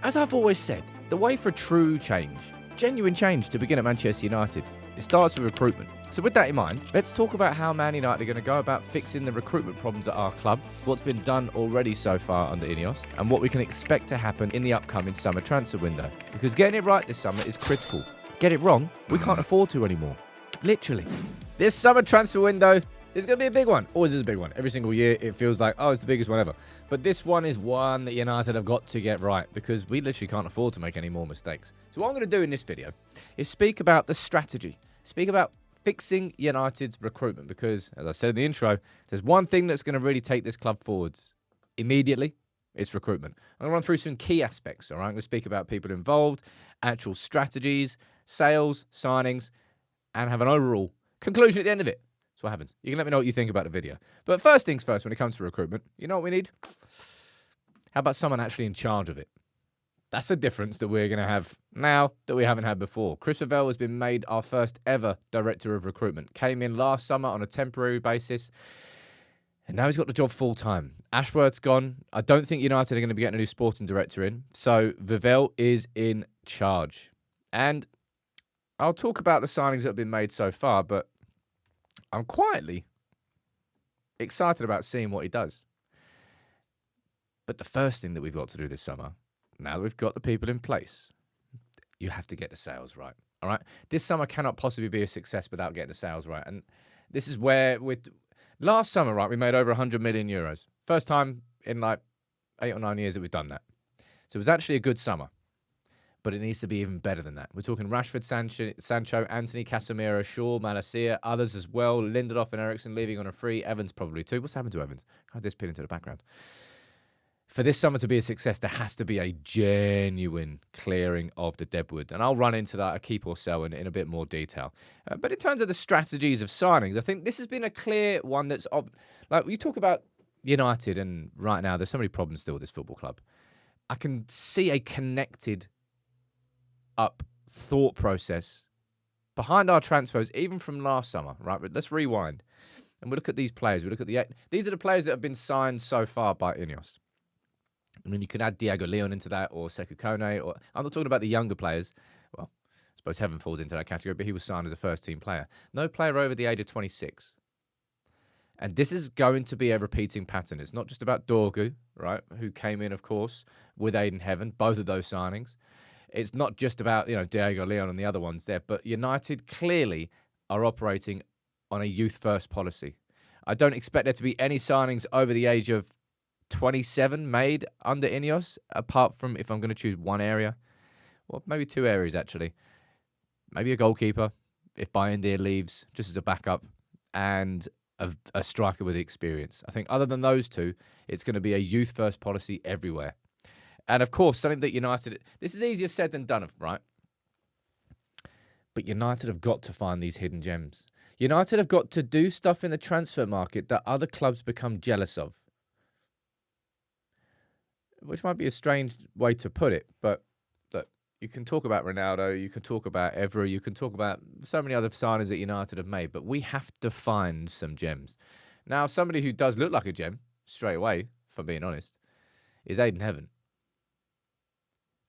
As I've always said, the way for true change, genuine change to begin at Manchester United, it starts with recruitment. So with that in mind, let's talk about how Man United are going to go about fixing the recruitment problems at our club, what's been done already so far under Ineos, and what we can expect to happen in the upcoming summer transfer window. Because getting it right this summer is critical. Get it wrong, we can't afford to anymore. Literally. This summer transfer window is going to be a big one. Always is a big one. Every single year it feels like, oh, it's the biggest one ever. But this one is one that United have got to get right because we literally can't afford to make any more mistakes. So what I'm going to do in this video is speak about the strategy. Speak about fixing United's recruitment because, as I said in the intro, there's one thing that's going to really take this club forwards immediately. It's recruitment. I'm going to run through some key aspects. All right, I'm going to speak about people involved, actual strategies, sales, signings, and have an overall conclusion at the end of it. That's what happens. You can let me know what you think about the video. But first things first, when it comes to recruitment, you know what we need? How about someone actually in charge of it? That's a difference that we're going to have now that we haven't had before. Chris Ravel has been made our first ever director of recruitment. Came in last summer on a temporary basis, and now he's got the job full time. Ashworth's gone. I don't think United are going to be getting a new sporting director in, so Ravel is in charge. And I'll talk about the signings that have been made so far, but I'm quietly excited about seeing what he does. But the first thing that we've got to do this summer, now that we've got the people in place, you have to get the sales right. All right? This summer cannot possibly be a success without getting the sales right. And this is where last summer, right, we made over 100 million euros. First time in like 8 or 9 years that we've done that. So it was actually a good summer. But it needs to be even better than that. We're talking Rashford, Sancho, Anthony, Casemiro, Shaw, Malacia, others as well. Lindelof and Eriksen leaving on a free. Evans probably too. What's happened to Evans? Kind of disappeared into the background. For this summer to be a success, there has to be a genuine clearing of the deadwood. And I'll run into that, a keep or sell, in a bit more detail. But in terms of the strategies of signings, I think this has been a clear one that's... like, you talk about United, and right now there's so many problems still with this football club. I can see a connected up thought process behind our transfers, even from last summer, right? But let's rewind and we'll look at these players. We look at these are the players that have been signed so far by Ineos. I mean, you can add Diego Leon into that, or Sekou Kone, or I'm not talking about the younger players. Well, I suppose Heaven falls into that category, but he was signed as a first-team player. No player over the age of 26. And this is going to be a repeating pattern. It's not just about Dorgu, right, who came in, of course, with Aiden Heaven, both of those signings. It's not just about, Diego Leon and the other ones there, but United clearly are operating on a youth-first policy. I don't expect there to be any signings over the age of 27 made under Ineos, apart from if I'm going to choose one area. Well, maybe two areas, actually. Maybe a goalkeeper, if Bayindir leaves, just as a backup, and a striker with experience. I think other than those two, it's going to be a youth-first policy everywhere. And, of course, something that United... This is easier said than done, right? But United have got to find these hidden gems. United have got to do stuff in the transfer market that other clubs become jealous of. Which might be a strange way to put it, but look, you can talk about Ronaldo, you can talk about Evra, you can talk about so many other signings that United have made, but we have to find some gems. Now, somebody who does look like a gem, straight away, if I'm being honest, is Aiden Heaven.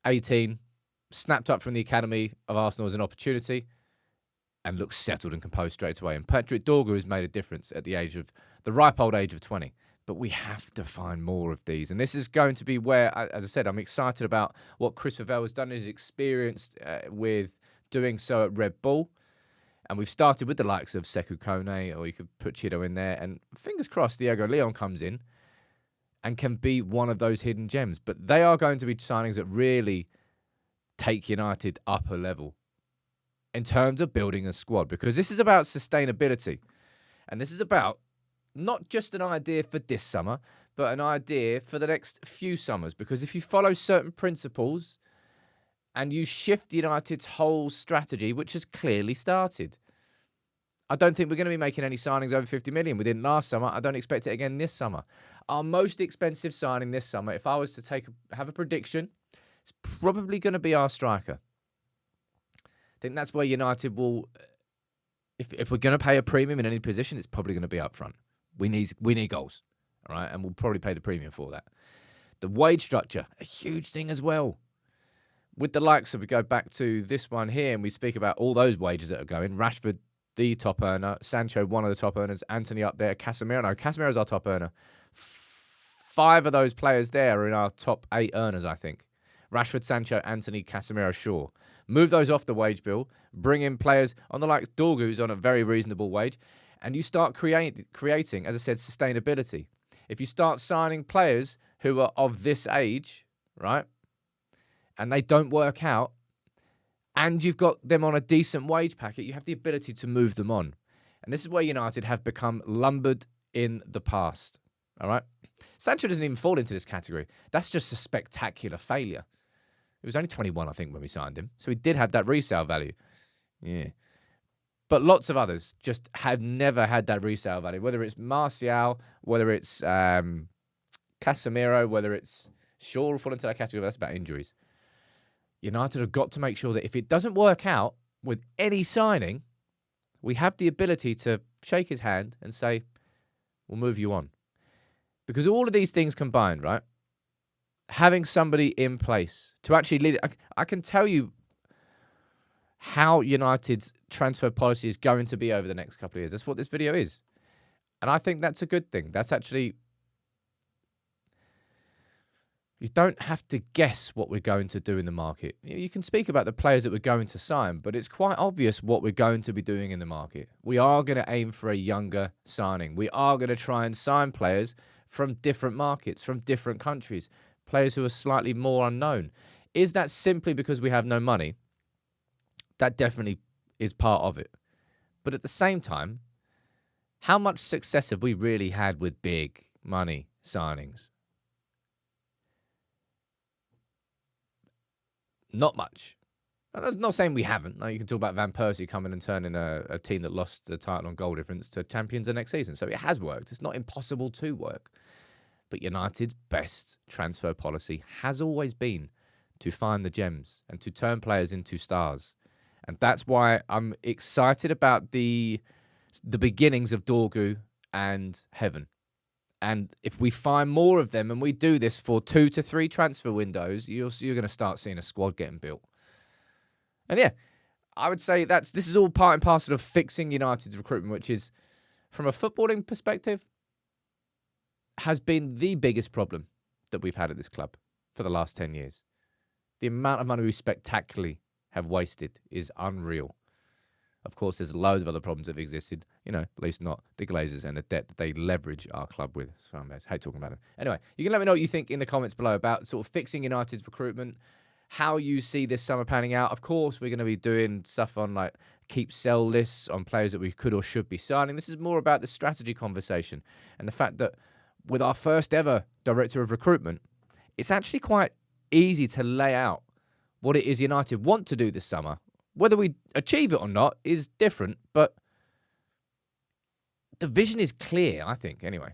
18, snapped up from the academy of Arsenal as an opportunity and looks settled and composed straight away. And Patrick Dorgu has made a difference at the ripe old age of 20. But we have to find more of these. And this is going to be where, as I said, I'm excited about what Chris Ravel has done. He's experienced with doing so at Red Bull. And we've started with the likes of Sekou Kone, or you could put Chido in there. And fingers crossed, Diego Leon comes in and can be one of those hidden gems. But they are going to be signings that really take United up a level in terms of building a squad, because this is about sustainability. And this is about not just an idea for this summer, but an idea for the next few summers. Because if you follow certain principles and you shift United's whole strategy, which has clearly started, I don't think we're going to be making any signings over 50 million. We didn't last summer. I don't expect it again this summer. Our most expensive signing this summer, if I was to have a prediction, it's probably going to be our striker. I think that's where United will, if we're going to pay a premium in any position, it's probably going to be up front. We need goals, all right? And we'll probably pay the premium for that. The wage structure, a huge thing as well. with the likes of, we go back to this one here and we speak about all those wages that are going. Rashford, the top earner. Sancho, one of the top earners. Anthony up there. Casemiro's our top earner. 5 of those players there are in our top 8 earners, I think. Rashford, Sancho, Anthony, Casemiro, Shaw. Move those off the wage bill. Bring in players on the likes of Dorgu, who's on a very reasonable wage. And you start creating, as I said, sustainability. If you start signing players who are of this age, right, and they don't work out, and you've got them on a decent wage packet, you have the ability to move them on. And this is where United have become lumbered in the past. All right? Sancho doesn't even fall into this category. That's just a spectacular failure. He was only 21, I think, when we signed him. So he did have that resale value. Yeah. But lots of others just have never had that resale value, whether it's Martial, whether it's Casemiro, whether it's Shaw will fall into that category. But that's about injuries. United have got to make sure that if it doesn't work out with any signing, we have the ability to shake his hand and say, we'll move you on. Because all of these things combined, right? Having somebody in place to actually lead it. I can tell you how United's transfer policy is going to be over the next couple of years. That's what this video is. And I think that's a good thing. That's actually... You don't have to guess what we're going to do in the market. You can speak about the players that we're going to sign, but it's quite obvious what we're going to be doing in the market. We are going to aim for a younger signing. We are going to try and sign players from different markets, from different countries, players who are slightly more unknown. Is that simply because we have no money? That definitely is part of it. But at the same time, how much success have we really had with big money signings? Not much. I'm not saying we haven't. Like, you can talk about Van Persie coming and turning a team that lost the title on goal difference to champions the next season. So it has worked. It's not impossible to work. But United's best transfer policy has always been to find the gems and to turn players into stars. And that's why I'm excited about the beginnings of Dorgu and Heaven. And if we find more of them and we do this for 2 to 3 transfer windows, you're going to start seeing a squad getting built. And yeah, I would say this is all part and parcel of fixing United's recruitment, which is, from a footballing perspective, has been the biggest problem that we've had at this club for the last 10 years. The amount of money we spectacularly have wasted is unreal. Of course, there's loads of other problems that have existed, at least not the Glazers and the debt that they leverage our club with. So I hate talking about them. Anyway, you can let me know what you think in the comments below about sort of fixing United's recruitment, how you see this summer panning out. Of course, we're going to be doing stuff on like keep-sell lists on players that we could or should be signing. This is more about the strategy conversation and the fact that with our first ever director of recruitment, it's actually quite easy to lay out what it is United want to do this summer. Whether we achieve it or not is different, but the vision is clear, I think, anyway.